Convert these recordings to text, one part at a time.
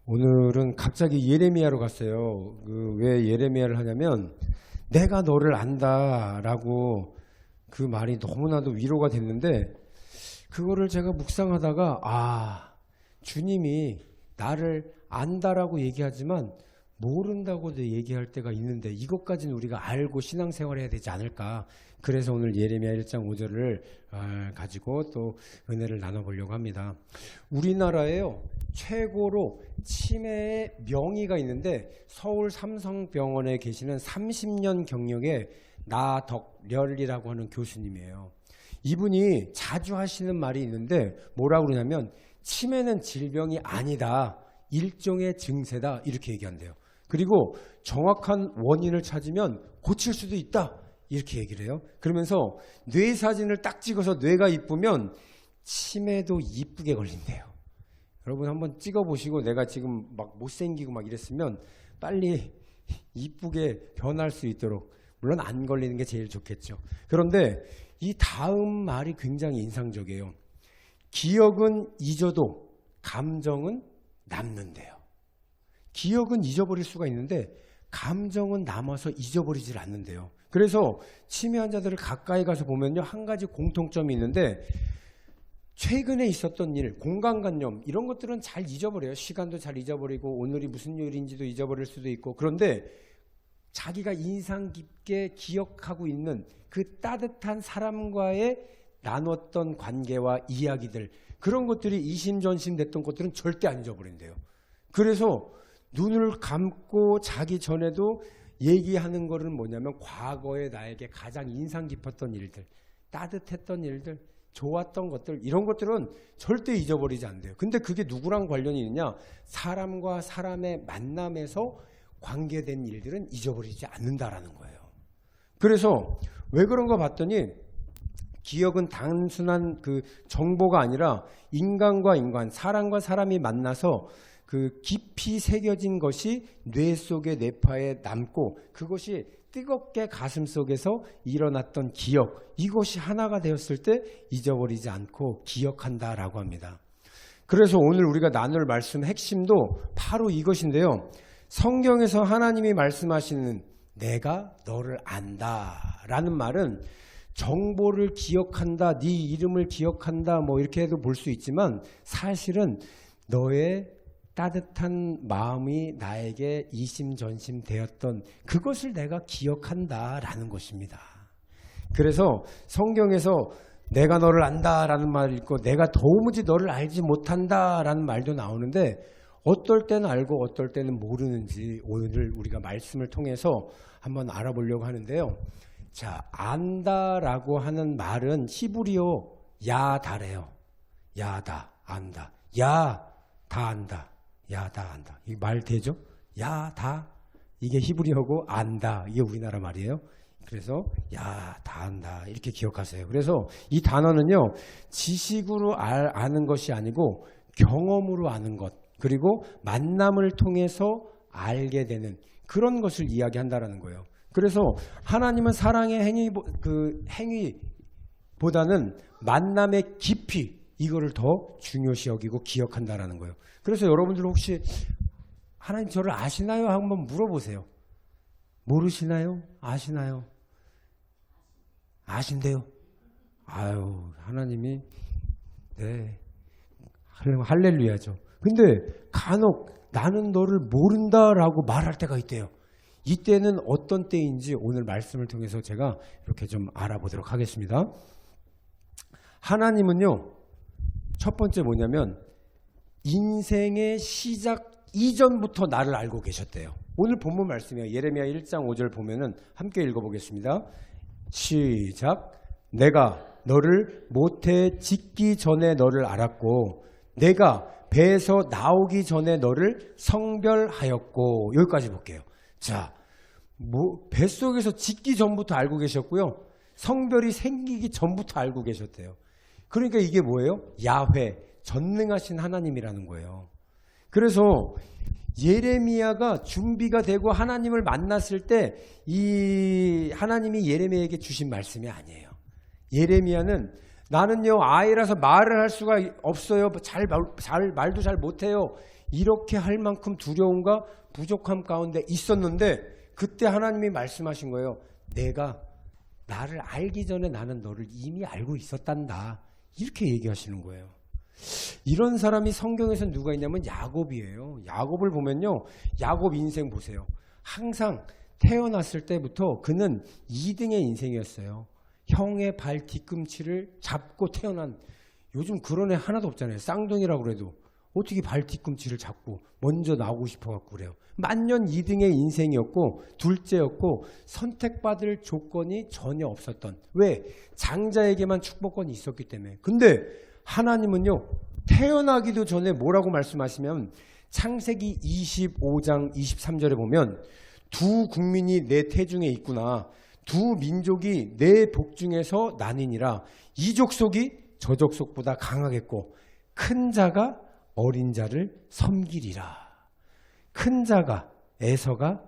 오늘은 갑자기 예레미야로 갔어요. 왜 예레미야를 하냐면 내가 너를 안다라고 그 말이 너무나도 위로가 됐는데 그거를 제가 묵상하다가 주님이 나를 안다라고 얘기하지만 모른다고도 얘기할 때가 있는데 이것까지는 우리가 알고 신앙생활해야 되지 않을까. 그래서 오늘 예레미야 1장 5절을 가지고 또 은혜를 나눠보려고 합니다. 우리나라에요 최고로 치매의 명의가 있는데 서울 삼성병원에 계시는 30년 경력의 나덕렬이라고 하는 교수님이에요. 이분이 자주 하시는 말이 있는데 뭐라고 그러냐면 치매는 질병이 아니다. 일종의 증세다. 이렇게 얘기한대요. 그리고 정확한 원인을 찾으면 고칠 수도 있다. 이렇게 얘기를 해요. 그러면서 뇌 사진을 딱 찍어서 뇌가 이쁘면 치매도 이쁘게 걸린대요. 여러분 한번 찍어보시고 내가 지금 막 못생기고 막 이랬으면 빨리 이쁘게 변할 수 있도록, 물론 안 걸리는 게 제일 좋겠죠. 그런데 이 다음 말이 굉장히 인상적이에요. 기억은 잊어도 감정은 남는데요. 기억은 잊어버릴 수가 있는데 감정은 남아서 잊어버리질 않는데요. 그래서 치매 환자들을 가까이 가서 보면요, 한 가지 공통점이 있는데 최근에 있었던 일, 공간관념 이런 것들은 잘 잊어버려요. 시간도 잘 잊어버리고 오늘이 무슨 요일인지도 잊어버릴 수도 있고, 그런데 자기가 인상 깊게 기억하고 있는 그 따뜻한 사람과의 나눴던 관계와 이야기들, 그런 것들이 이심전심 됐던 것들은 절대 안 잊어버린대요. 그래서 눈을 감고 자기 전에도 얘기하는 거는 뭐냐면 과거에 나에게 가장 인상 깊었던 일들, 따뜻했던 일들, 좋았던 것들, 이런 것들은 절대 잊어버리지 않대요. 근데 그게 누구랑 관련이 있느냐? 사람과 사람의 만남에서 관계된 일들은 잊어버리지 않는다라는 거예요. 그래서 왜 그런가 봤더니 기억은 단순한 그 정보가 아니라 인간과 인간, 사람과 사람이 만나서 그 깊이 새겨진 것이 뇌 속의 뇌파에 남고 그것이 뜨겁게 가슴 속에서 일어났던 기억, 이것이 하나가 되었을 때 잊어버리지 않고 기억한다라고 합니다. 그래서 오늘 우리가 나눌 말씀 핵심도 바로 이것인데요. 성경에서 하나님이 말씀하시는 내가 너를 안다라는 말은 정보를 기억한다, 네 이름을 기억한다 뭐 이렇게 해도 볼 수 있지만 사실은 너의 따뜻한 마음이 나에게 이심전심 되었던 그것을 내가 기억한다라는 것입니다. 그래서 성경에서 내가 너를 안다라는 말이 있고 내가 도무지 너를 알지 못한다라는 말도 나오는데 어떨 때는 알고 어떨 때는 모르는지 오늘 우리가 말씀을 통해서 한번 알아보려고 하는데요. 자, 안다라고 하는 말은 히브리어 야다래요. 야다, 안다. 야, 다 안다. 야, 다 안다. 이 말 되죠? 야, 다. 이게 히브리어고 안다. 이게 우리나라 말이에요. 그래서 야, 다 안다. 이렇게 기억하세요. 그래서 이 단어는요. 지식으로 아는 것이 아니고 경험으로 아는 것. 그리고 만남을 통해서 알게 되는 그런 것을 이야기한다라는 거예요. 그래서 하나님은 사랑의 행위보다는 만남의 깊이, 이거를 더 중요시 여기고 기억한다라는 거예요. 그래서 여러분들 혹시 하나님 저를 아시나요? 한번 물어보세요. 모르시나요? 아시나요? 아신대요. 아유, 하나님이 네, 할렐루야죠. 근데 간혹 나는 너를 모른다라고 말할 때가 있대요. 이때는 어떤 때인지 오늘 말씀을 통해서 제가 이렇게 좀 알아보도록 하겠습니다. 하나님은요, 첫 번째 뭐냐면 인생의 시작 이전부터 나를 알고 계셨대요. 오늘 본문 말씀이에요. 예레미야 1장 5절 보면은 함께 읽어보겠습니다. 시작. 내가 너를 모태에 짓기 전에 너를 알았고 내가 배에서 나오기 전에 너를 성별하였고, 여기까지 볼게요. 자, 뱃속에서 짓기 전부터 알고 계셨고요. 성별이 생기기 전부터 알고 계셨대요. 그러니까 이게 뭐예요? 야훼, 전능하신 하나님이라는 거예요. 그래서 예레미야가 준비가 되고 하나님을 만났을 때 이 하나님이 예레미야에게 주신 말씀이 아니에요. 예레미야는 나는요 아이라서 말을 할 수가 없어요. 말도 잘 못해요. 이렇게 할 만큼 두려움과 부족함 가운데 있었는데 그때 하나님이 말씀하신 거예요. 내가 나를 알기 전에 나는 너를 이미 알고 있었단다. 이렇게 얘기하시는 거예요. 이런 사람이 성경에서 누가 있냐면 야곱이에요. 야곱을 보면요. 야곱 인생 보세요. 항상 태어났을 때부터 그는 2등의 인생이었어요. 형의 발 뒤꿈치를 잡고 태어난, 요즘 그런 애 하나도 없잖아요. 쌍둥이라고 그래도 어떻게 발 뒤꿈치를 잡고 먼저 나오고 싶어갖고 그래요. 만년 2등의 인생이었고 둘째였고 선택받을 조건이 전혀 없었던, 왜? 장자에게만 축복권이 있었기 때문에. 근데 하나님은요 태어나기도 전에 뭐라고 말씀하시면 창세기 25장 23절에 보면 두 국민이 내 태중에 있구나. 두 민족이 내 복중에서 나뉘니라. 이 족속이 저 족속보다 강하겠고 큰 자가 어린 자를 섬기리라. 큰 자가 에서가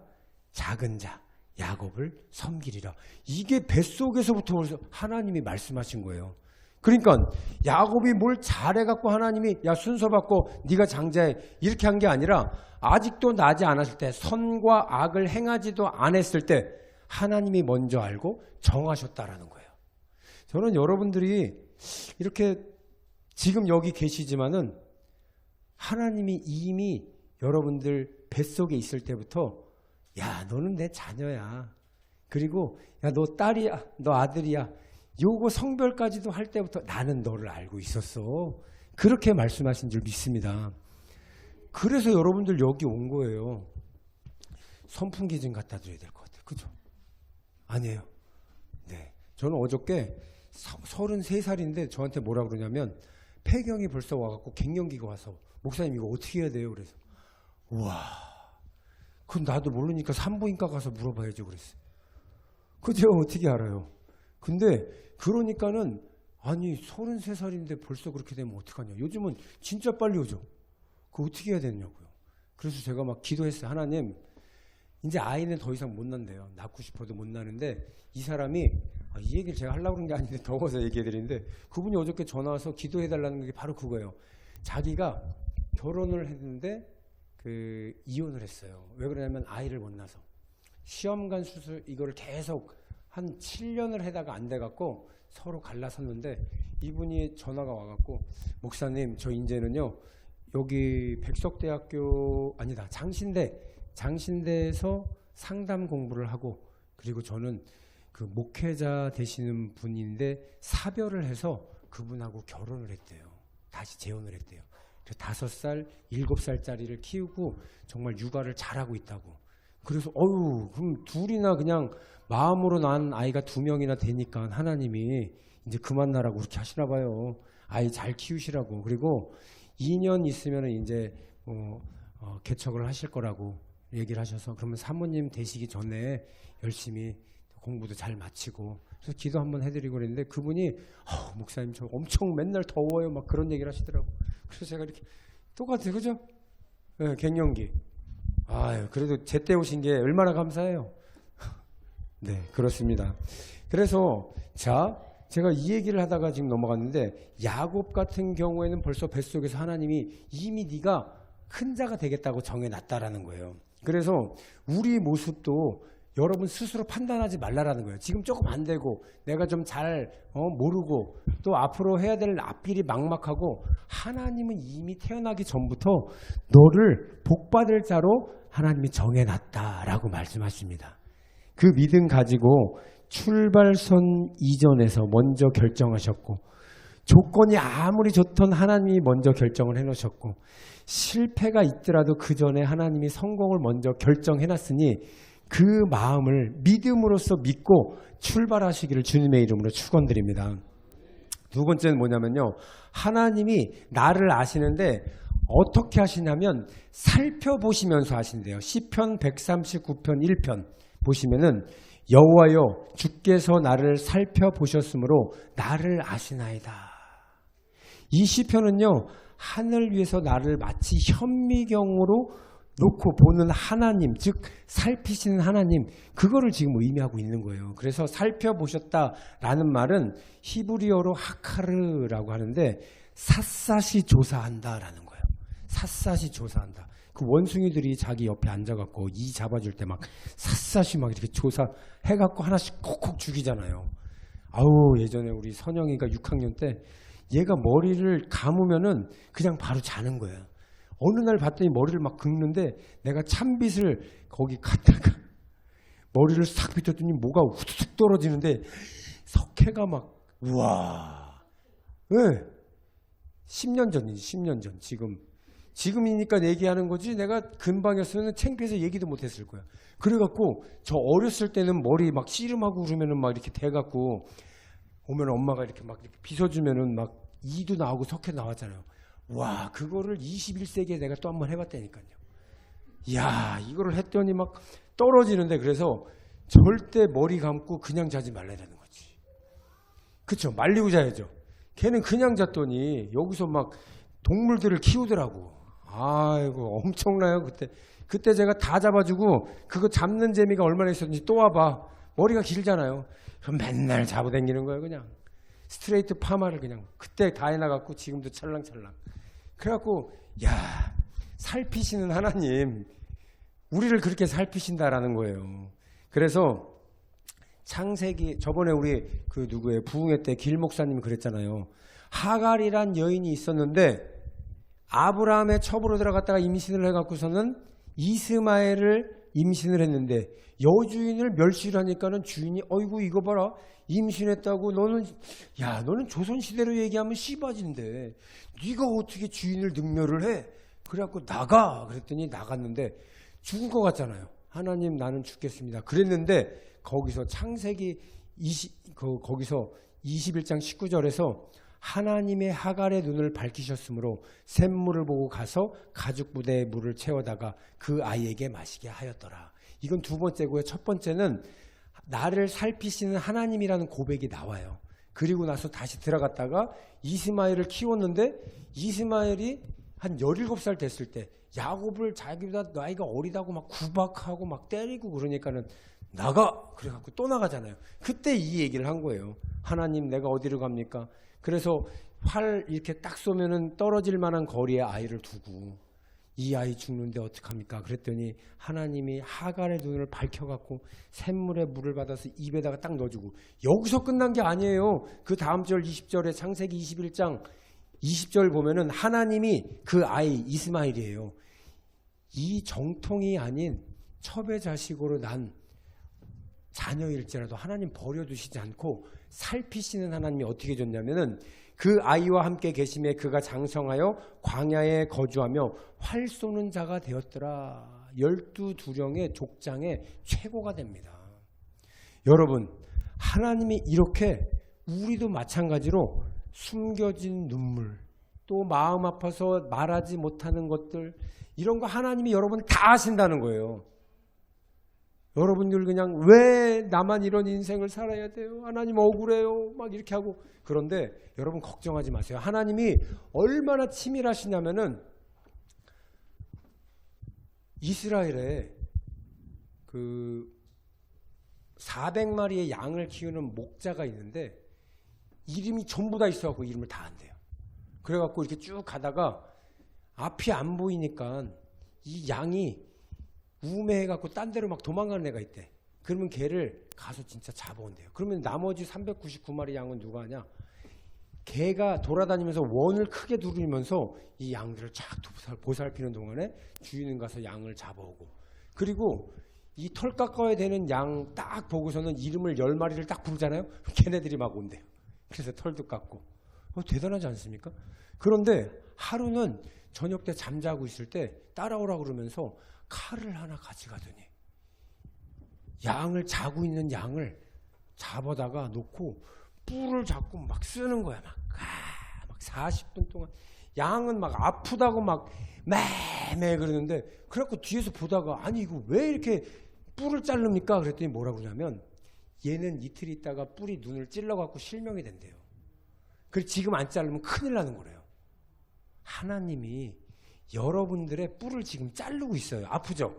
작은 자 야곱을 섬기리라. 이게 뱃속에서부터 하나님이 말씀하신 거예요. 그러니까 야곱이 뭘 잘해갖고 하나님이 야 순서 받고 네가 장자해 이렇게 한 게 아니라 아직도 나지 않았을 때 선과 악을 행하지도 않았을 때 하나님이 먼저 알고 정하셨다라는 거예요. 저는 여러분들이 이렇게 지금 여기 계시지만은 하나님이 이미 여러분들 뱃속에 있을 때부터 야 너는 내 자녀야. 그리고 야 너 딸이야. 너 아들이야. 요거 성별까지도 할 때부터 나는 너를 알고 있었어. 그렇게 말씀하신 줄 믿습니다. 그래서 여러분들 여기 온 거예요. 선풍기 좀 갖다 드려야 될 것 같아요. 그죠? 아니에요. 네. 저는 어저께 33살인데 저한테 뭐라 그러냐면 폐경이 벌써 와갖고 갱년기가 와서 목사님 이거 어떻게 해야 돼요? 그래서 우와 그건 나도 모르니까 산부인과 가서 물어봐야죠 그랬어요. 그죠? 어떻게 알아요? 근데 그러니까는 아니 33살인데 벌써 그렇게 되면 어떡하냐. 요즘은 진짜 빨리 오죠. 그거 어떻게 해야 되냐고요. 그래서 제가 막 기도했어요. 하나님 이제 아이는 더 이상 못 난대요. 낳고 싶어도 못 나는데 이 사람이 이 얘기를 제가 하려고 그런 게 아닌데 더워서 얘기해드리는데 그분이 어저께 전화 와서 기도해달라는 게 바로 그거예요. 자기가 결혼을 했는데 이혼을 했어요. 왜 그러냐면 아이를 못 낳아서. 시험관 수술 이거를 계속 한 7년을 해다가 안 돼갖고 서로 갈라섰는데 이분이 전화가 와갖고 목사님 저 이제는요 여기 백석대학교 아니다 장신대에서 상담 공부를 하고 그리고 저는 그 목회자 되시는 분인데 사별을 해서 그분하고 결혼을 했대요. 다시 재혼을 했대요. 5살, 7살짜리를 키우고 정말 육아를 잘하고 있다고. 그래서 그럼 둘이나 그냥 마음으로 낳은 아이가 2명이나 되니까 하나님이 이제 그만 나라고 그렇게 하시나 봐요. 아이 잘 키우시라고. 그리고 2년 있으면 이제 개척을 하실 거라고 얘기를 하셔서 그러면 사모님 되시기 전에 열심히 공부도 잘 마치고 그래서 기도 한번 해드리고 그랬는데 그분이 목사님 저 엄청 맨날 더워요 막 그런 얘기를 하시더라고. 그래서 제가 이렇게 똑같아요. 그죠? 네, 갱년기. 아유 그래도 제때 오신 게 얼마나 감사해요. 네 그렇습니다. 그래서 제가 이 얘기를 하다가 지금 넘어갔는데 야곱 같은 경우에는 벌써 뱃속에서 하나님이 이미 네가 큰 자가 되겠다고 정해놨다라는 거예요. 그래서 우리 모습도 여러분 스스로 판단하지 말라라는 거예요. 지금 조금 안 되고 내가 좀 잘 모르고 또 앞으로 해야 될 앞길이 막막하고 하나님은 이미 태어나기 전부터 너를 복받을 자로 하나님이 정해놨다라고 말씀하십니다. 그 믿음 가지고 출발선 이전에서 먼저 결정하셨고 조건이 아무리 좋던 하나님이 먼저 결정을 해놓으셨고 실패가 있더라도 그 전에 하나님이 성공을 먼저 결정해놨으니 그 마음을 믿음으로써 믿고 출발하시기를 주님의 이름으로 축원드립니다. 두 번째는 뭐냐면요. 하나님이 나를 아시는데 어떻게 하시냐면 살펴보시면서 하신대요. 시편 139편 1편 보시면은 여호와여 주께서 나를 살펴보셨으므로 나를 아시나이다. 이 시편은요. 하늘 위에서 나를 마치 현미경으로 놓고 보는 하나님, 즉 살피시는 하나님, 그거를 지금 의미하고 있는 거예요. 그래서 살펴보셨다라는 말은 히브리어로 하카르라고 하는데 삿삿이 조사한다라는 거예요. 삿삿이 조사한다. 그 원숭이들이 자기 옆에 앉아갖고 이 잡아줄 때 막 샅샅이 막 이렇게 조사해갖고 하나씩 콕콕 죽이잖아요. 아우, 예전에 우리 선영이가 6학년 때 얘가 머리를 감으면은 그냥 바로 자는 거예요. 어느 날 봤더니 머리를 막 긁는데 내가 찬빗을 거기 갖다가 머리를 싹 비켰더니 뭐가 후두둑 떨어지는데 석회가 막, 우와. 왜? 10년 전이지, 10년 전. 지금이니까 얘기하는 거지 내가 근방이었으면 창피해서 얘기도 못했을 거야. 그래갖고 저 어렸을 때는 머리 막 씨름하고 그러면은 막 이렇게 대갖고 오면 엄마가 이렇게 막 이렇게 빗어주면은 막 이도 나오고 석회 나왔잖아요. 와, 그거를 21세기에 내가 또 한 번 해봤다니까요. 이야, 이거를 했더니 막 떨어지는데 그래서 절대 머리 감고 그냥 자지 말라는 거지. 그쵸? 말리고 자야죠. 걔는 그냥 잤더니 여기서 막 동물들을 키우더라고. 아이고, 엄청나요, 그때. 그때 제가 다 잡아주고 그거 잡는 재미가 얼마나 있었는지 또 와봐. 머리가 길잖아요. 그럼 맨날 잡아당기는 거예요, 그냥. 스트레이트 파마를 그냥. 그때 다 해나갔고 지금도 찰랑찰랑. 그래갖고, 야, 살피시는 하나님, 우리를 그렇게 살피신다라는 거예요. 그래서 창세기, 저번에 우리 그 누구의 부흥회 때 길 목사님이 그랬잖아요. 하갈이란 여인이 있었는데 아브라함의 첩으로 들어갔다가 임신을 해갖고서는 이스마엘을 임신을 했는데 여주인을 멸시를 하니까는 주인이 어이구 이거 봐라 임신했다고 너는 조선시대로 얘기하면 씨바진데 네가 어떻게 주인을 능멸을 해? 그래갖고 나가 그랬더니 나갔는데 죽을 것 같잖아요. 하나님 나는 죽겠습니다. 그랬는데 거기서 창세기 거기서 21장 19절에서 하나님의 하갈의 눈을 밝히셨으므로 샘물을 보고 가서 가죽 부대에 물을 채워다가 그 아이에게 마시게 하였더라. 이건 두 번째고요. 첫 번째는 나를 살피시는 하나님이라는 고백이 나와요. 그리고 나서 다시 들어갔다가 이스마엘을 키웠는데 이스마엘이 한 17살 됐을 때 야곱을 자기보다 나이가 어리다고 막 구박하고 막 때리고 그러니까는 나가! 그래갖고 또 나가잖아요. 그때 이 얘기를 한 거예요. 하나님 내가 어디로 갑니까? 그래서 활 이렇게 딱 쏘면은 떨어질 만한 거리에 아이를 두고 이 아이 죽는데 어떡합니까? 그랬더니 하나님이 하갈의 눈을 밝혀갖고 샘물에 물을 받아서 입에다가 딱 넣어주고 여기서 끝난 게 아니에요. 그 다음 절 20절에 창세기 21장 20절 보면은 하나님이 그 아이 이스마엘이에요. 이 정통이 아닌 첩의 자식으로 난 자녀일지라도 하나님 버려두시지 않고 살피시는 하나님이 어떻게 줬냐면은 그 아이와 함께 계심에 그가 장성하여 광야에 거주하며 활 쏘는 자가 되었더라. 12두령의 족장의 최고가 됩니다. 여러분, 하나님이 이렇게 우리도 마찬가지로 숨겨진 눈물, 또 마음 아파서 말하지 못하는 것들, 이런 거 하나님이 여러분 다 아신다는 거예요. 여러분들 그냥 왜 나만 이런 인생을 살아야 돼요? 하나님 억울해요. 막 이렇게 하고. 그런데 여러분 걱정하지 마세요. 하나님이 얼마나 치밀하시냐면은 이스라엘에 그 400마리의 양을 키우는 목자가 있는데 이름이 전부 다 있어갖고 이름을 다 안대요. 그래갖고 이렇게 쭉 가다가 앞이 안 보이니까 이 양이 우매해갖고 딴 데로 막 도망가는 애가 있대. 그러면 걔를 가서 진짜 잡아온대요. 그러면 나머지 399마리 양은 누가 하냐? 걔가 돌아다니면서 원을 크게 두르면서 이 양들을 쫙 보살피는 동안에 주인은 가서 양을 잡아오고, 그리고 이 털 깎아야 되는 양 딱 보고서는 이름을 10마리를 딱 부르잖아요. 걔네들이 막 온대요. 그래서 털도 깎고. 대단하지 않습니까? 그런데 하루는 저녁 때 잠자고 있을 때 따라오라 그러면서 칼을 하나 가져가더니 양을 자고 있는 양을 잡아다가 놓고 뿔을 잡고 막 쓰는 거야. 막 40분 동안 양은 막 아프다고 막 매매 그러는데, 그래갖고 뒤에서 보다가 아니 이거 왜 이렇게 뿔을 자릅니까? 그랬더니 뭐라고 그러냐면 얘는 이틀 있다가 뿔이 눈을 찔러갖고 실명이 된대요. 그래서 지금 안 자르면 큰일 나는 거래요. 하나님이 여러분들의 뿔을 지금 자르고 있어요. 아프죠?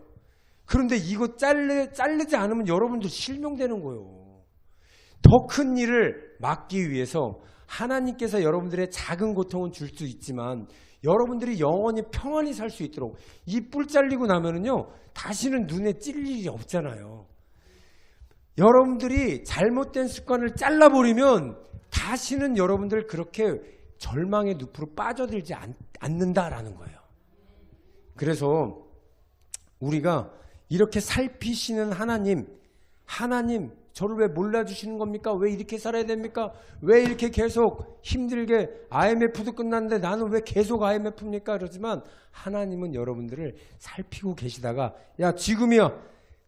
그런데 이거 자르지 않으면 여러분들 실명되는 거예요. 더 큰 일을 막기 위해서 하나님께서 여러분들의 작은 고통은 줄 수 있지만 여러분들이 영원히 평안히 살 수 있도록 이 뿔 잘리고 나면은요 다시는 눈에 찔릴 일이 없잖아요. 여러분들이 잘못된 습관을 잘라버리면 다시는 여러분들 그렇게 절망의 늪으로 빠져들지 않는다라는 거예요. 그래서 우리가 이렇게 살피시는 하나님 저를 왜 몰라주시는 겁니까? 왜 이렇게 살아야 됩니까? 왜 이렇게 계속 힘들게 IMF도 끝났는데 나는 왜 계속 IMF입니까? 그러지만 하나님은 여러분들을 살피고 계시다가 야 지금이야.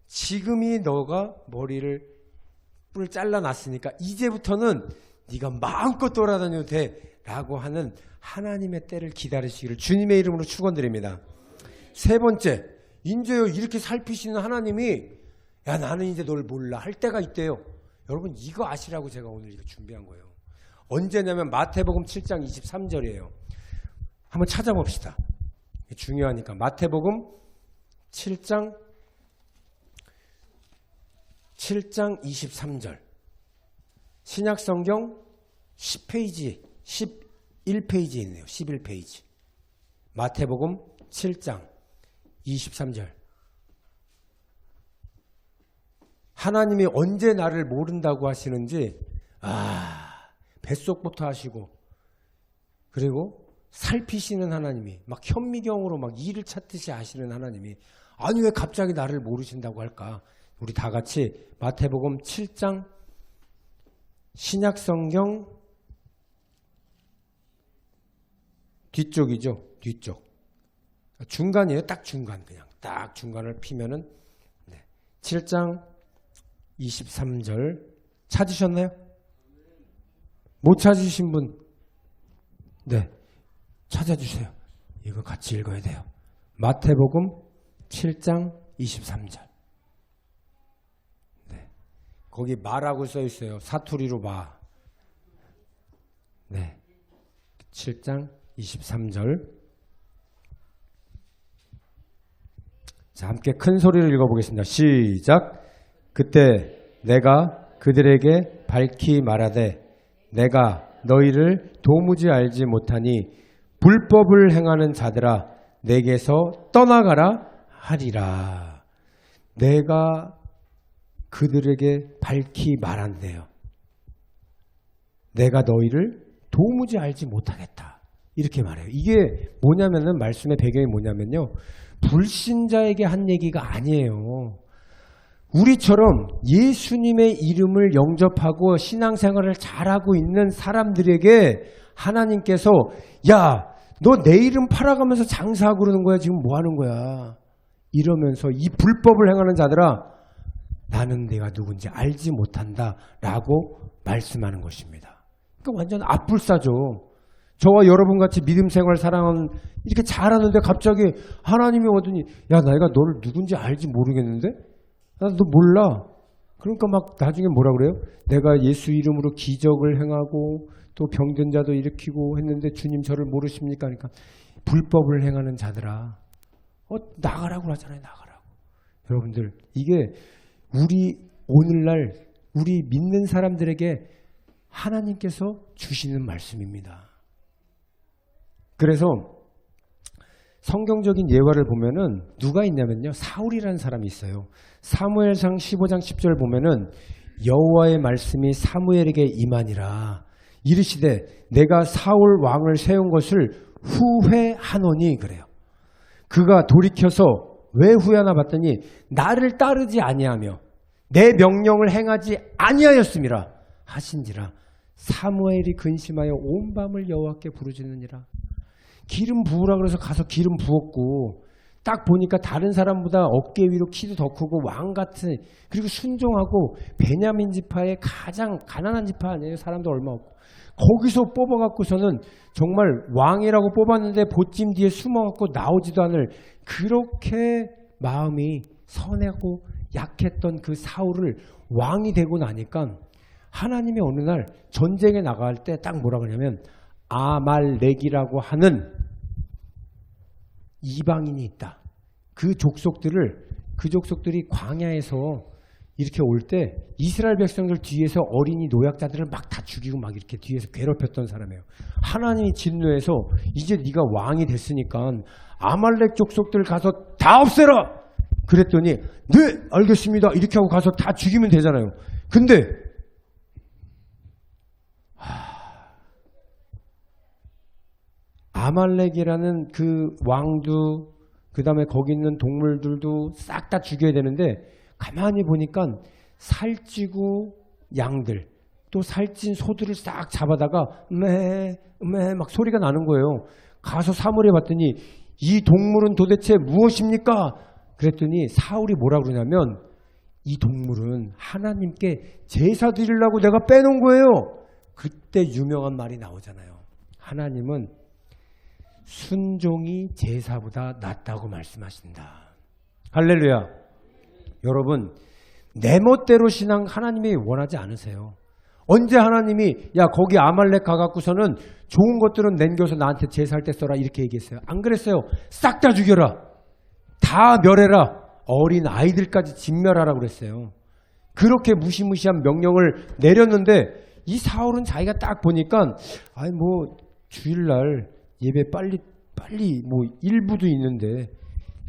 지금이 너가 머리를 뿔 잘라놨으니까 이제부터는 네가 마음껏 돌아다녀도 돼 라고 하는 하나님의 때를 기다리시기를 주님의 이름으로 축원드립니다. 세 번째, 이제요 이렇게 살피시는 하나님이 야 나는 이제 널 몰라 할 때가 있대요. 여러분 이거 아시라고 제가 오늘 이거 준비한 거예요. 언제냐면 마태복음 7장 23절이에요. 한번 찾아봅시다. 중요하니까. 마태복음 7장 23절. 신약성경 10페이지 11페이지에 있네요. 11페이지. 마태복음 7장 23절. 하나님이 언제 나를 모른다고 하시는지 뱃속부터 하시고 그리고 살피시는 하나님이 막 현미경으로 막 이를 찾듯이 아시는 하나님이 아니 왜 갑자기 나를 모르신다고 할까? 우리 다 같이 마태복음 7장 신약성경 뒤쪽이죠. 뒤쪽. 중간이에요. 딱 중간. 그냥 딱 중간을 피면은 7장 23절 찾으셨나요? 못 찾으신 분? 네. 찾아주세요. 이거 같이 읽어야 돼요. 마태복음 7장 23절. 네. 거기 마라고 써 있어요. 사투리로 마. 네. 7장 23절. 자, 함께 큰 소리를 읽어보겠습니다. 시작. 그때 내가 그들에게 밝히 말하되 내가 너희를 도무지 알지 못하니 불법을 행하는 자들아 내게서 떠나가라 하리라. 내가 그들에게 밝히 말한대요. 내가 너희를 도무지 알지 못하겠다. 이렇게 말해요. 이게 뭐냐면은 말씀의 배경이 뭐냐면요. 불신자에게 한 얘기가 아니에요. 우리처럼 예수님의 이름을 영접하고 신앙생활을 잘하고 있는 사람들에게 하나님께서 야, 너 내 이름 팔아가면서 장사하고 그러는 거야. 지금 뭐 하는 거야. 이러면서 이 불법을 행하는 자들아 나는 내가 누군지 알지 못한다 라고 말씀하는 것입니다. 그러니까 완전 앞불사죠. 저와 여러분같이 믿음생활 사랑하는 이렇게 잘하는데 갑자기 하나님이 오더니 야 내가 너를 누군지 알지 모르겠는데? 나 너 몰라. 그러니까 막 나중에 뭐라 그래요? 내가 예수 이름으로 기적을 행하고 또 병든 자도 일으키고 했는데 주님 저를 모르십니까? 그러니까 불법을 행하는 자들아 나가라고 하잖아요. 나가라고. 여러분들 이게 우리 오늘날 우리 믿는 사람들에게 하나님께서 주시는 말씀입니다. 그래서 성경적인 예화를 보면은 누가 있냐면요. 사울이라는 사람이 있어요. 사무엘상 15장 10절 보면은 여호와의 말씀이 사무엘에게 임하니라. 이르시되 내가 사울 왕을 세운 것을 후회하노니 그래요. 그가 돌이켜서 왜 후회하나 봤더니 나를 따르지 아니하며 내 명령을 행하지 아니하였음이라 하신지라. 사무엘이 근심하여 온 밤을 여호와께 부르짖느니라. 기름 부으라 그래서 가서 기름 부었고 딱 보니까 다른 사람보다 어깨 위로 키도 더 크고 왕 같은 그리고 순종하고 베냐민 지파의 가장 가난한 지파 아니에요. 사람도 얼마 없고 거기서 뽑아갖고서는 정말 왕이라고 뽑았는데 보찜 뒤에 숨어갖고 나오지도 않을 그렇게 마음이 선하고 약했던 그 사울을 왕이 되고 나니까 하나님이 어느 날 전쟁에 나갈 때 딱 뭐라 그러냐면 아말렉이라고 하는 이방인이 있다. 그 족속들이 광야에서 이렇게 올 때 이스라엘 백성들 뒤에서 어린이 노약자들을 막 다 죽이고 막 이렇게 뒤에서 괴롭혔던 사람이에요. 하나님이 진노해서 이제 네가 왕이 됐으니까 아말렉 족속들 가서 다 없애라. 그랬더니 네 알겠습니다. 이렇게 하고 가서 다 죽이면 되잖아요. 근데 아말렉이라는 그 왕도 그 다음에 거기 있는 동물들도 싹 다 죽여야 되는데 가만히 보니까 살찌고 양들 또 살찐 소들을 싹 잡아다가 막 소리가 나는 거예요. 가서 사물에 봤더니 이 동물은 도대체 무엇입니까? 그랬더니 사울이 뭐라 그러냐면 이 동물은 하나님께 제사 드리려고 내가 빼놓은 거예요. 그때 유명한 말이 나오잖아요. 하나님은 순종이 제사보다 낫다고 말씀하신다. 할렐루야. 여러분 내 멋대로 신앙 하나님이 원하지 않으세요. 언제 하나님이 야 거기 아말렉 가갖고서는 좋은 것들은 남겨서 나한테 제사할 때 써라 이렇게 얘기했어요. 안 그랬어요. 싹 다 죽여라. 다 멸해라. 어린 아이들까지 진멸하라고 그랬어요. 그렇게 무시무시한 명령을 내렸는데 이 사울은 자기가 딱 보니까 아니 뭐 주일날 예배 빨리 뭐 일부도 있는데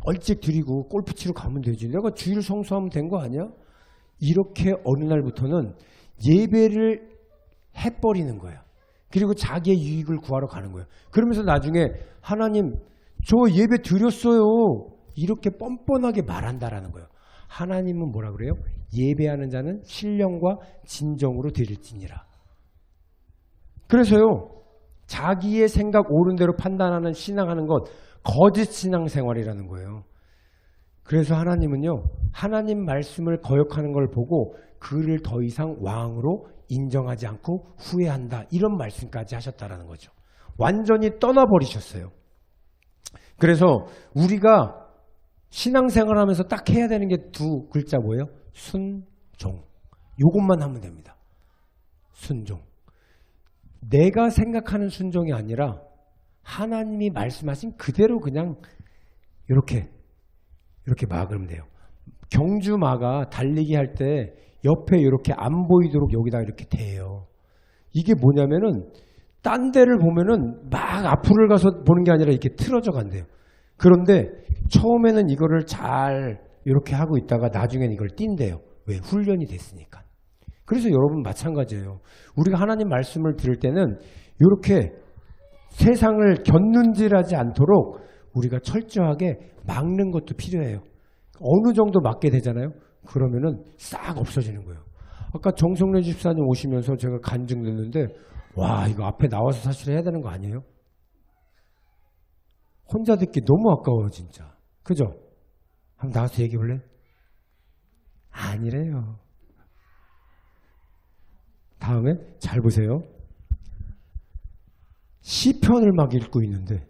얼찍 드리고 골프 치러 가면 되지. 내가 주일 성수하면 된 거 아니야? 이렇게 어느 날부터는 예배를 해버리는 거야. 그리고 자기의 유익을 구하러 가는 거야. 그러면서 나중에 하나님 저 예배 드렸어요. 이렇게 뻔뻔하게 말한다라는 거예요. 하나님은 뭐라 그래요? 예배하는 자는 신령과 진정으로 드릴지니라. 그래서요. 자기의 생각 옳은 대로 판단하는 신앙하는 것 거짓 신앙생활이라는 거예요. 그래서 하나님은요. 하나님 말씀을 거역하는 걸 보고 그를 더 이상 왕으로 인정하지 않고 후회한다. 이런 말씀까지 하셨다라는 거죠. 완전히 떠나버리셨어요. 그래서 우리가 신앙생활하면서 딱 해야 되는 게 두 글자 뭐예요? 순종. 이것만 하면 됩니다. 순종. 내가 생각하는 순종이 아니라 하나님이 말씀하신 그대로 그냥 이렇게 막으면 돼요. 경주마가 달리기 할 때 옆에 이렇게 안 보이도록 여기다 이렇게 대요. 이게 뭐냐면은 딴 데를 보면은 막 앞을 가서 보는 게 아니라 이렇게 틀어져 간대요. 그런데 처음에는 이거를 잘 이렇게 하고 있다가 나중엔 이걸 띈대요. 왜? 훈련이 됐으니까. 그래서 여러분 마찬가지예요. 우리가 하나님 말씀을 들을 때는 이렇게 세상을 곁눈질하지 않도록 우리가 철저하게 막는 것도 필요해요. 어느 정도 막게 되잖아요. 그러면은 싹 없어지는 거예요. 아까 정성래 집사님 오시면서 제가 간증 듣는데 와 이거 앞에 나와서 사실 해야 되는 거 아니에요? 혼자 듣기 너무 아까워요 진짜. 그죠? 한번 나와서 얘기해 볼래? 아니래요. 다음에 잘 보세요. 시편을 막 읽고 있는데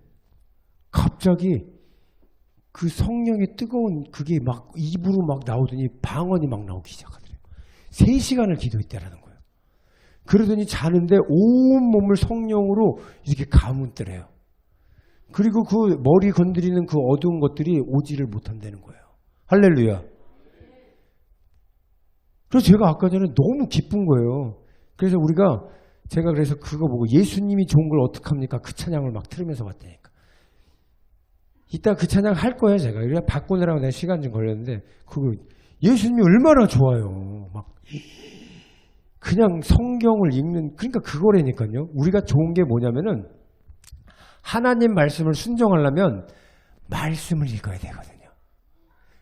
갑자기 그 성령의 뜨거운 그게 막 입으로 막 나오더니 방언이 막 나오기 시작하더래요. 3시간을 기도했다라는 거예요. 그러더니 자는데 온 몸을 성령으로 이렇게 가문뜨려요. 그리고 그 머리 건드리는 그 어두운 것들이 오지를 못한다는 거예요. 할렐루야. 그래서 제가 아까 전에 너무 기쁜 거예요. 그래서 제가 그래서 그거 보고 예수님이 좋은 걸 어떡합니까? 그 찬양을 막 틀으면서 봤다니까. 이따 그 찬양 할 거예요, 제가. 그래 바꾸느라고 내가 시간 좀 걸렸는데, 그거 예수님이 얼마나 좋아요. 막, 그냥 성경을 읽는, 그러니까 그거라니까요. 우리가 좋은 게 뭐냐면은, 하나님 말씀을 순종하려면, 말씀을 읽어야 되거든요.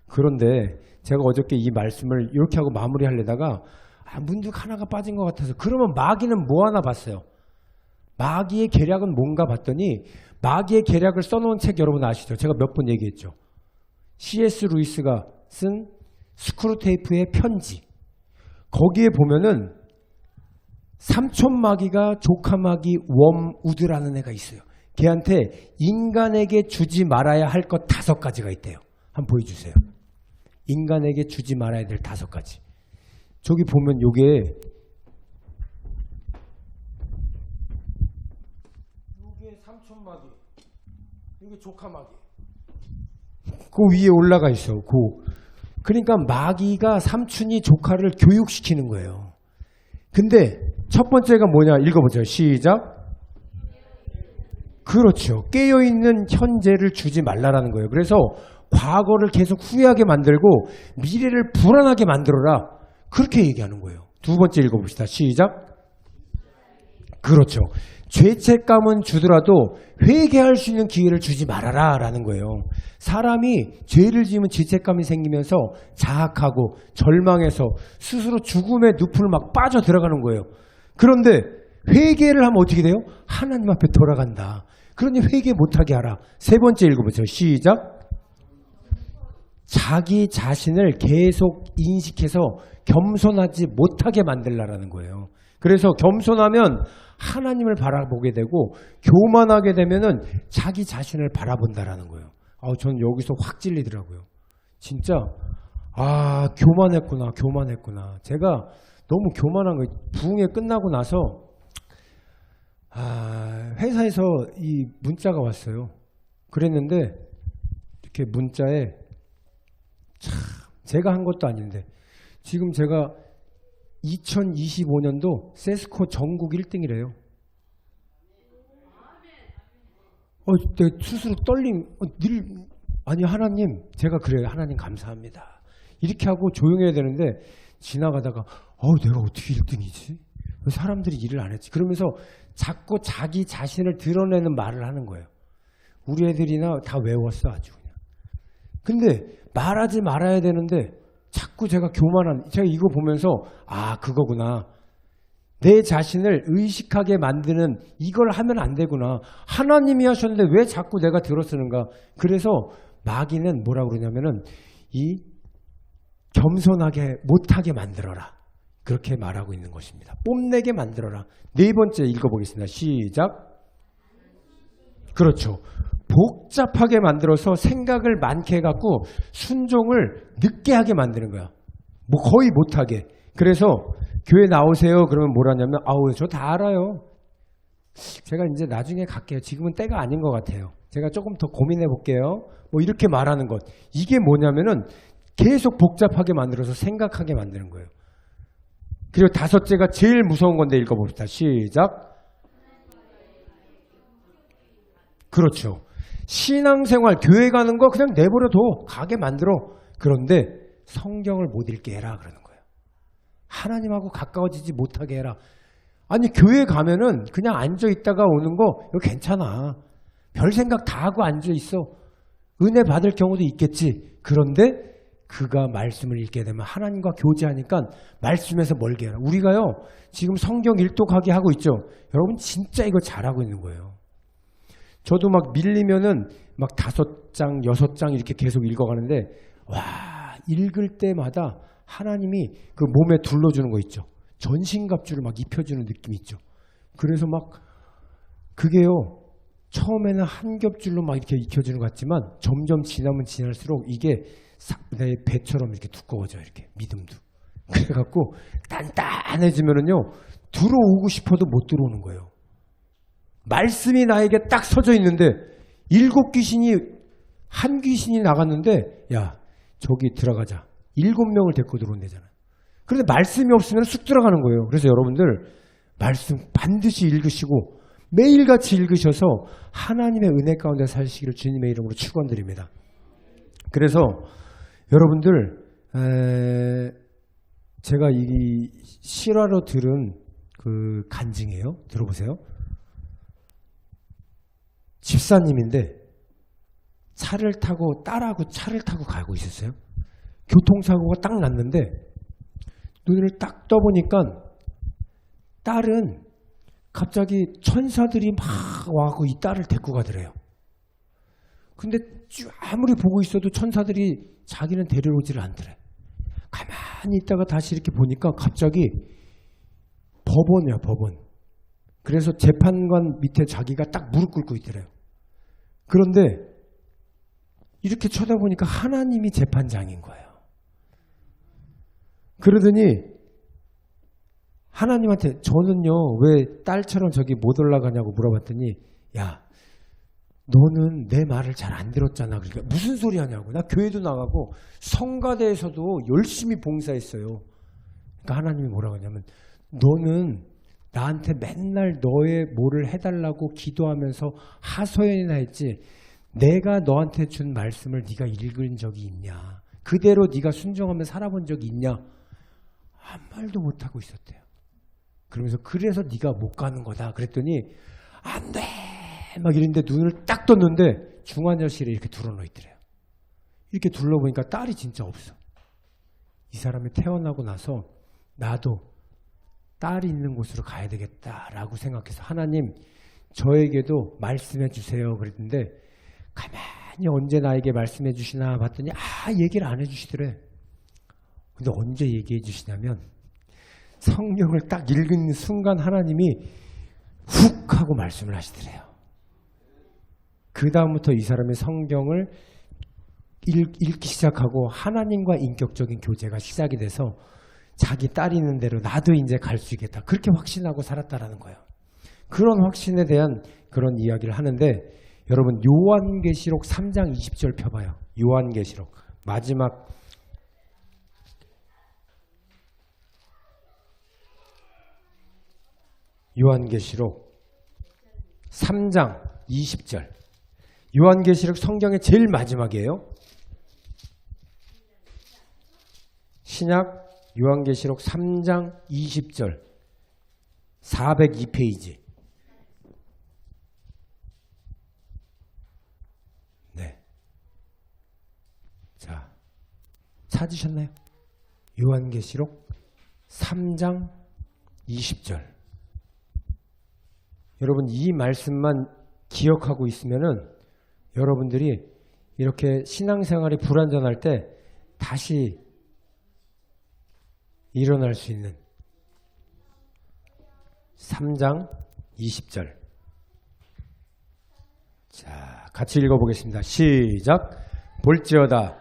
그런데, 제가 어저께 이 말씀을 이렇게 하고 마무리하려다가, 문득 하나가 빠진 것 같아서 그러면 마귀는 뭐 하나 봤어요. 마귀의 계략은 뭔가 봤더니 마귀의 계략을 써놓은 책 여러분 아시죠? 제가 몇 번 얘기했죠. C.S. 루이스가 쓴 스크루테이프의 편지. 거기에 보면은 삼촌 마귀가 조카 마귀 웜우드라는 애가 있어요. 걔한테 인간에게 주지 말아야 할 것 5가지가 있대요. 한번 보여주세요. 인간에게 주지 말아야 될 5가지. 저기 보면 요게 삼촌 마귀, 이게 조카 마귀. 그 위에 올라가 있어. 그러니까 마귀가 삼촌이 조카를 교육시키는 거예요. 근데 첫 번째가 뭐냐? 읽어보죠. 시작. 그렇죠. 깨어있는 현재를 주지 말라라는 거예요. 그래서 과거를 계속 후회하게 만들고 미래를 불안하게 만들어라. 그렇게 얘기하는 거예요. 두 번째 읽어봅시다. 시작. 그렇죠. 죄책감은 주더라도 회개할 수 있는 기회를 주지 말아라 라는 거예요. 사람이 죄를 지으면 죄책감이 생기면서 자학하고 절망해서 스스로 죽음의 늪을 막 빠져 들어가는 거예요. 그런데 회개를 하면 어떻게 돼요? 하나님 앞에 돌아간다. 그러니 회개 못하게 하라. 세 번째 읽어보세요. 시작. 자기 자신을 계속 인식해서 겸손하지 못하게 만들라라는 거예요. 그래서 겸손하면 하나님을 바라보게 되고 교만하게 되면은 자기 자신을 바라본다라는 거예요. 저는 여기서 확 찔리더라고요. 진짜 교만했구나. 제가 너무 교만한 거예요. 부흥회 끝나고 나서 회사에서 이 문자가 왔어요. 그랬는데 이렇게 문자에 참 제가 한 것도 아닌데 지금 제가 2025년도 세스코 전국 1등이래요. 내 스스로 떨림, 아니 하나님, 제가 그래요. 하나님 감사합니다. 이렇게 하고 조용해야 되는데 지나가다가 내가 어떻게 1등이지? 사람들이 일을 안 했지. 그러면서 자꾸 자기 자신을 드러내는 말을 하는 거예요. 우리 애들이나 다 외웠어 아주 그냥. 근데 말하지 말아야 되는데 자꾸 제가 제가 이거 보면서 그거구나. 내 자신을 의식하게 만드는 이걸 하면 안 되구나. 하나님이 하셨는데 왜 자꾸 내가 들어쓰는가. 그래서 마귀는 뭐라고 그러냐면은 이 겸손하게 못하게 만들어라. 그렇게 말하고 있는 것입니다. 뽐내게 만들어라. 네 번째 읽어보겠습니다. 시작. 그렇죠. 복잡하게 만들어서 생각을 많게 해갖고 순종을 늦게 하게 만드는 거야. 거의 못하게. 그래서 교회 나오세요. 그러면 뭐라냐면 저 다 알아요. 제가 이제 나중에 갈게요. 지금은 때가 아닌 것 같아요. 제가 조금 더 고민해 볼게요. 이렇게 말하는 것. 이게 뭐냐면은 계속 복잡하게 만들어서 생각하게 만드는 거예요. 그리고 다섯째가 제일 무서운 건데 읽어봅시다. 시작. 그렇죠. 신앙생활, 교회 가는 거 그냥 내버려둬. 가게 만들어. 그런데 성경을 못 읽게 해라 그러는 거예요. 하나님하고 가까워지지 못하게 해라. 아니 교회 가면은 그냥 앉아있다가 오는 거 이거 괜찮아. 별 생각 다 하고 앉아있어. 은혜 받을 경우도 있겠지. 그런데 그가 말씀을 읽게 되면 하나님과 교제하니까 말씀에서 멀게 해라. 우리가요 지금 성경 일독하게 하고 있죠. 여러분 진짜 이거 잘하고 있는 거예요. 저도 막 밀리면은 막 5장, 6장 이렇게 계속 읽어가는데 읽을 때마다 하나님이 그 몸에 둘러주는 거 있죠. 전신갑주를 막 입혀주는 느낌이 있죠. 그래서 막 그게요 처음에는 한 겹줄로 막 이렇게 익혀주는 것 같지만 점점 지나면 지날수록 이게 내 배처럼 이렇게 두꺼워져. 이렇게 믿음도. 그래갖고 단단해지면은요 들어오고 싶어도 못 들어오는 거예요. 말씀이 나에게 딱 서져 있는데 7귀신이 한 귀신이 나갔는데 저기 들어가자. 7명을 데리고 들어온대잖아. 그런데 말씀이 없으면 쑥 들어가는 거예요. 그래서 여러분들 말씀 반드시 읽으시고 매일같이 읽으셔서 하나님의 은혜 가운데 사시기를 주님의 이름으로 축원드립니다. 그래서 여러분들 제가 이 실화로 들은 그 간증이에요. 들어보세요. 집사님인데 딸하고 차를 타고 가고 있었어요. 교통사고가 딱 났는데 눈을 딱 떠보니까 딸은 갑자기 천사들이 막 와서 이 딸을 데리고 가더래요. 근데 아무리 보고 있어도 천사들이 자기는 데려오지를 않더래. 가만히 있다가 다시 이렇게 보니까 갑자기 법원이야, 법원. 그래서 재판관 밑에 자기가 딱 무릎 꿇고 있더래요. 그런데 이렇게 쳐다보니까 하나님이 재판장인 거예요. 그러더니 하나님한테 저는요 왜 딸처럼 저기 못 올라가냐고 물어봤더니 너는 내 말을 잘 안 들었잖아. 그러니까 무슨 소리 하냐고. 나 교회도 나가고 성가대에서도 열심히 봉사했어요. 그러니까 하나님이 뭐라고 하냐면 너는 나한테 맨날 너의 뭐를 해달라고 기도하면서 하소연이나 했지 내가 너한테 준 말씀을 네가 읽은 적이 있냐. 그대로 네가 순종하며 살아본 적이 있냐. 아무 말도 못하고 있었대요. 그러면서 그래서 네가 못 가는 거다. 그랬더니 안 돼. 막 이랬는데 눈을 딱 떴는데 중환자실에 이렇게 둘러놓여 있더래요. 이렇게 둘러보니까 딸이 진짜 없어. 이 사람이 태어나고 나서 나도 딸이 있는 곳으로 가야 되겠다라고 생각해서 하나님 저에게도 말씀해 주세요 그랬는데 가만히 언제 나에게 말씀해 주시나 봤더니 얘기를 안 해주시더래. 근데 언제 얘기해 주시냐면 성경을 딱 읽은 순간 하나님이 훅 하고 말씀을 하시더래요. 그 다음부터 이 사람이 성경을 읽기 시작하고 하나님과 인격적인 교제가 시작이 돼서 자기 딸이 있는 대로 나도 이제 갈 수 있겠다. 그렇게 확신하고 살았다라는 거예요. 그런 확신에 대한 그런 이야기를 하는데 여러분 요한계시록 3장 20절 펴봐요. 요한계시록 마지막 요한계시록 3장 20절 요한계시록 성경의 제일 마지막이에요. 신약 요한계시록 3장 20절 402페이지. 네. 자, 찾으셨나요? 요한계시록 3장 20절. 여러분 이 말씀만 기억하고 있으면은 여러분들이 이렇게 신앙생활이 불완전할 때 다시 일어날 수 있는 3장 20절. 자, 같이 읽어보겠습니다. 시작. 볼지어다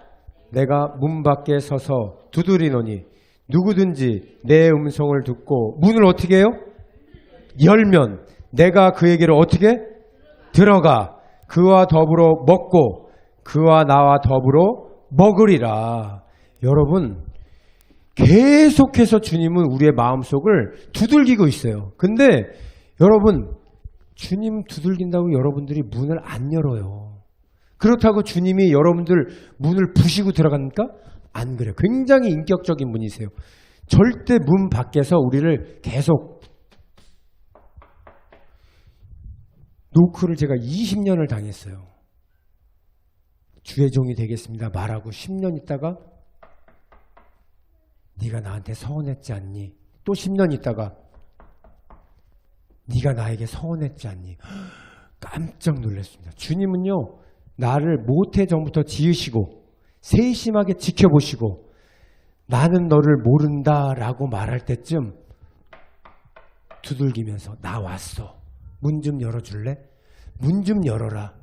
내가 문 밖에 서서 두드리노니 누구든지 내 음성을 듣고 문을 어떻게 해요? 열면 내가 그에게로 어떻게? 들어가 그와 더불어 먹고 그와 나와 더불어 먹으리라. 여러분 계속해서 주님은 우리의 마음속을 두들기고 있어요. 근데 여러분 주님 두들긴다고 여러분들이 문을 안 열어요. 그렇다고 주님이 여러분들 문을 부시고 들어갑니까? 안 그래요. 굉장히 인격적인 분이세요. 절대 문 밖에서 우리를 계속 노크를 제가 20년을 당했어요. 주의 종이 되겠습니다 말하고 10년 있다가 네가 나한테 서운했지 않니? 또 10년 있다가 네가 나에게 서운했지 않니? 깜짝 놀랐습니다. 주님은요 나를 모태 전부터 지으시고 세심하게 지켜보시고 나는 너를 모른다라고 말할 때쯤 두들기면서 나 왔어. 문 좀 열어줄래? 문 좀 열어라.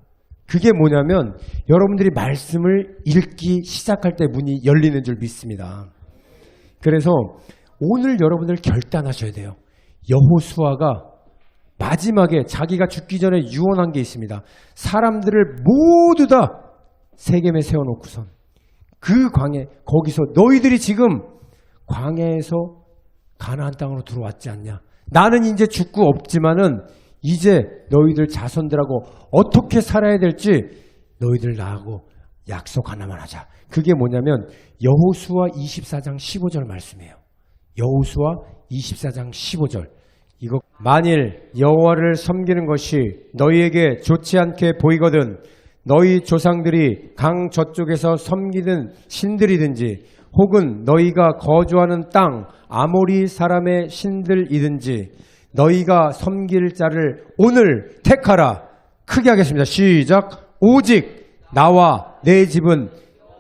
그게 뭐냐면 여러분들이 말씀을 읽기 시작할 때 문이 열리는 줄 믿습니다. 그래서 오늘 여러분들 결단하셔야 돼요. 여호수아가 마지막에 자기가 죽기 전에 유언한 게 있습니다. 사람들을 모두 다 세겜에 세워놓고선 그 광야 거기서 너희들이 지금 광야에서 가나안 땅으로 들어왔지 않냐. 나는 이제 죽고 없지만은 이제 너희들 자손들하고 어떻게 살아야 될지 너희들 나하고 약속 하나만 하자. 그게 뭐냐면 여호수아 24장 15절 말씀이에요. 여호수아 24장 15절. 이거 만일 여호와를 섬기는 것이 너희에게 좋지 않게 보이거든 너희 조상들이 강 저쪽에서 섬기는 신들이든지 혹은 너희가 거주하는 땅 아모리 사람의 신들이든지 너희가 섬길 자를 오늘 택하라. 크게 하겠습니다. 시작. 오직 나와 내 집은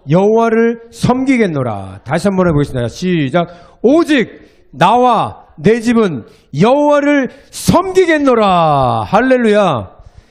여호와를 섬기겠노라. 다시 한번 해보겠습니다. 시작. 오직 나와 내 집은 여호와를 섬기겠노라. 할렐루야.